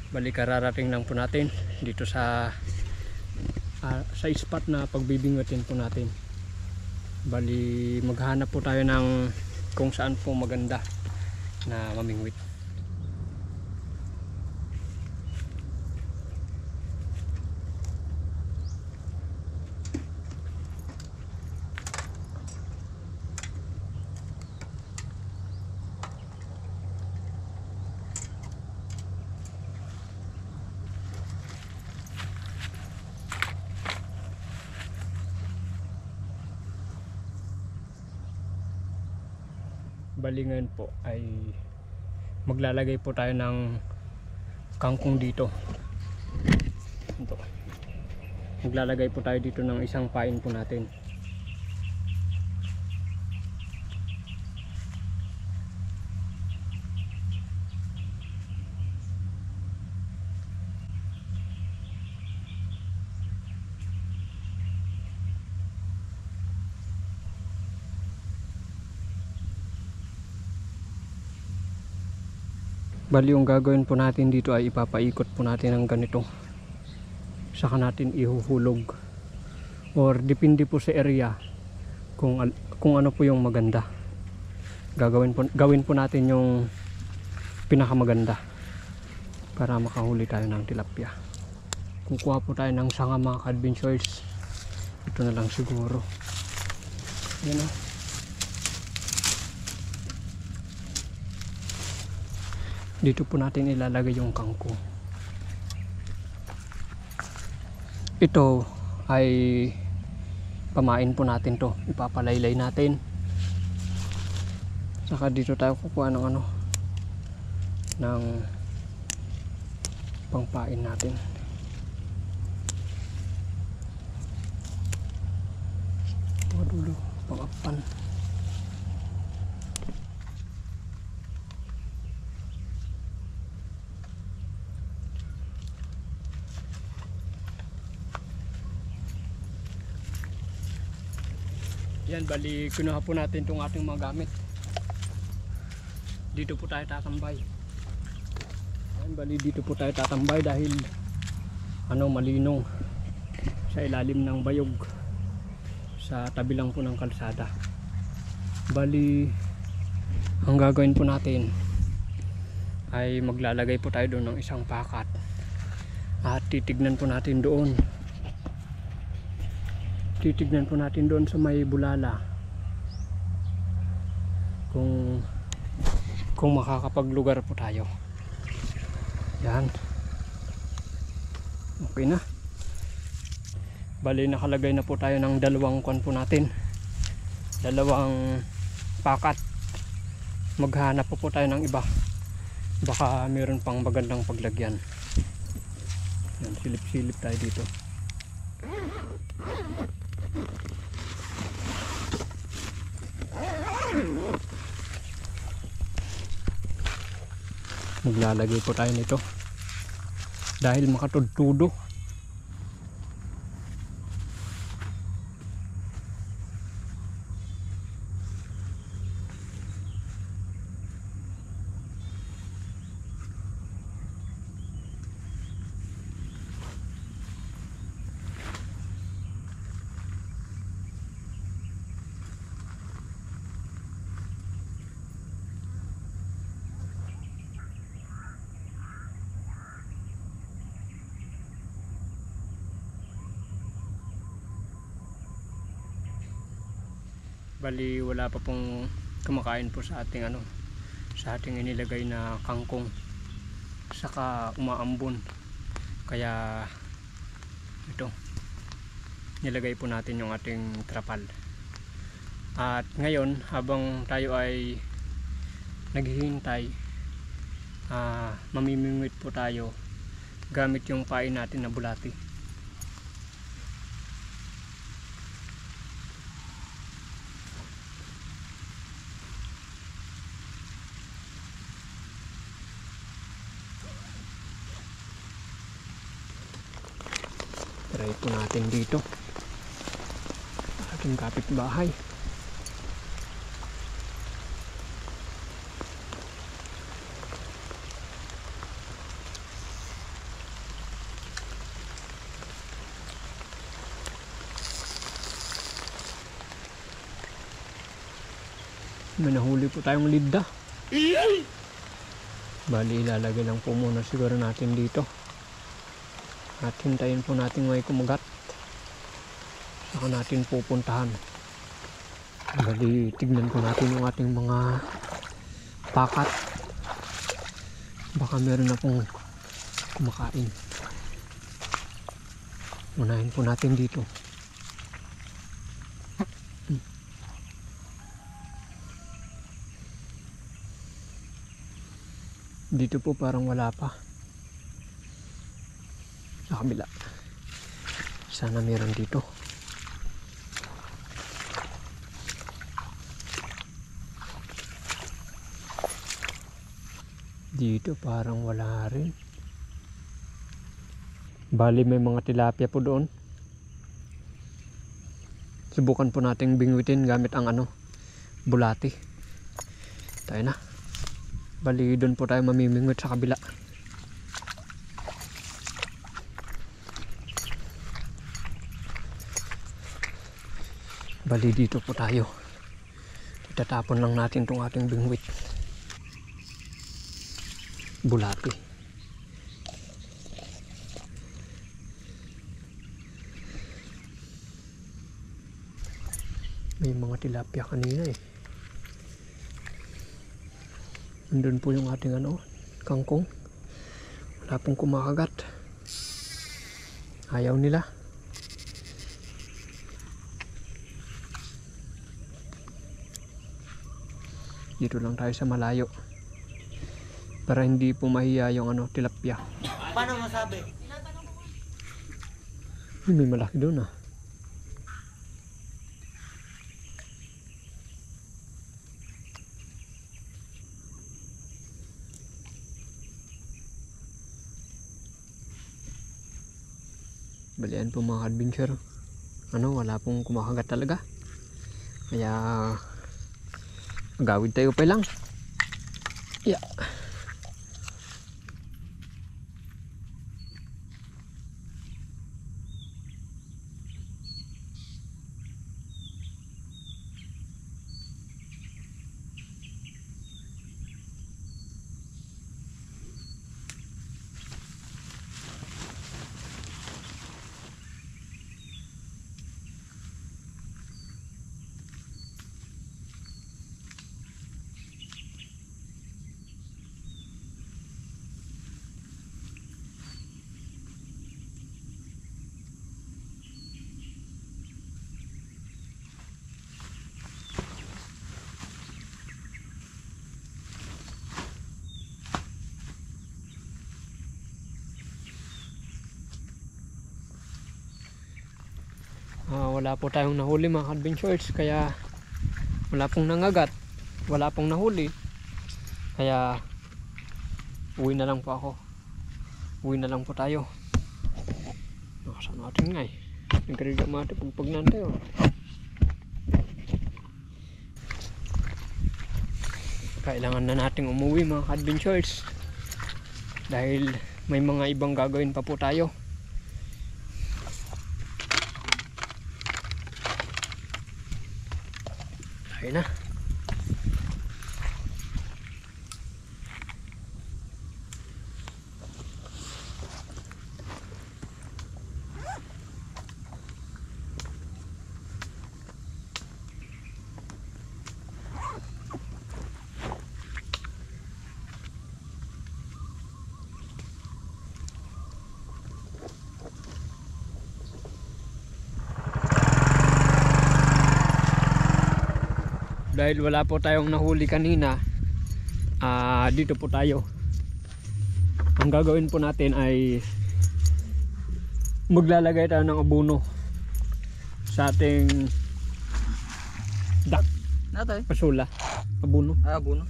Bali kararating lang po natin dito sa spot na pagbibingutin po natin. Bali maghanap po tayo ng kung saan po maganda na mamingwit. Bali ngayon po ay maglalagay po tayo ng kangkong dito. Ito. Maglalagay po tayo dito ng isang pain po natin. Bali yung gagawin po natin dito ay ipapaikot po natin ng ganito. Saka natin ihuhulog. Or depende po sa area kung ano po yung maganda. Gawin po natin yung pinakamaganda para makahuli tayo ng tilapia. Kukuha po tayo ng sanga mga ka-adventurers. Ito na lang siguro. Yan o. Dito po natin ilalagay yung kangkong. Ito ay pamain po natin to. Ipapalaylay natin. Saka dito tayo kukuha ng ng pangpain natin. Wadulo, pangapan. Yan, bali kinuha po natin itong ating mga gamit. Dito po tayo tatambay. Yan, bali dito po tayo tatambay dahil malinong sa ilalim ng bayog sa tabi lang po ng kalsada. Bali ang gagawin po natin ay maglalagay po tayo doon ng isang pakat at titignan po natin doon sa may bulala kung makakapaglugar po tayo. Yan, okay na. Bali nakalagay na po tayo ng dalawang kwan po natin, dalawang pakat. Maghanap po tayo ng iba, baka mayroon pang magandang paglagyan. Yan, silip-silip tayo dito. Maglalagay po tayo nito dahil makatudtudo. Bali wala pa pong kumakain po sa ating sa ating inilagay na kangkong, saka umaambon, kaya ito nilagay po natin yung ating trapal. At ngayon habang tayo ay naghihintay, mamimingwit po tayo gamit yung pain natin na bulati. Try po natin dito ating kapitbahay. May nahuli po tayong lidda. Bali ilalagay lang po muna siguro natin dito. At hintayin po natin may kumagat. Saka natin pupuntahan. Bali tignan po natin yung ating mga pakat. Baka meron na pong kumakain. Unahin po natin dito. Dito po parang wala pa. Sa kabila. Sana meron dito. Dito parang wala rin. Bali may mga tilapia po doon. Subukan po nating bingwitin gamit ang bulati. Tayo na. Bali doon po tayo mamimingwit sa kabila. Bali dito po tayo. Itatapon lang natin tong ating bingwit. Bulati. May mga tilapia kanina eh. Nandun po yung ating kangkong. Wala pong kumakagat. Ayaw nila. Dito lang tayo sa malayo. Para hindi po mahiya yung tilapia. Paano masabi? May malaki doon ah. Balian po mga adventure. Wala pong kumakagat talaga. Kaya gawid tayo pa lang. Yeah. Wala po tayong nahuli mga adventures, kaya wala pong nangagat, wala pong nahuli, kaya uwi na lang po ako. Uwi na lang po tayo. Nakasaan natin nga eh. Nagkariga mati pagpagnan tayo. Kailangan na nating umuwi mga adventures, dahil may mga ibang gagawin pa po tayo. Ayun na. Dahil wala po tayong nahuli kanina, dito po tayo. Ang gagawin po natin ay maglalagay tayo ng abono sa ating pasula. Abono. Abono.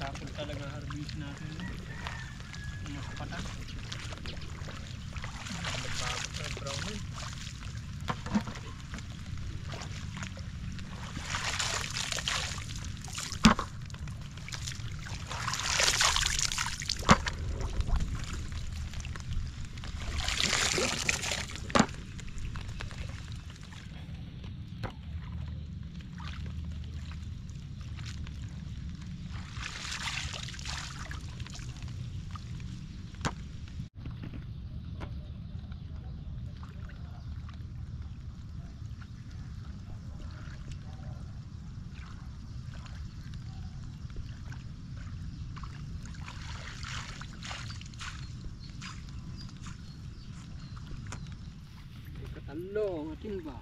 Kahapon talaga harvest natin. Mas patas. Nagbago sa brown eh. Katalo ang ating ba?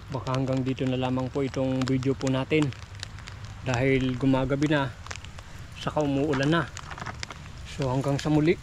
Baka hanggang dito na lamang po itong video po natin dahil gumagabi na saka umuulan na. So hanggang sa muli.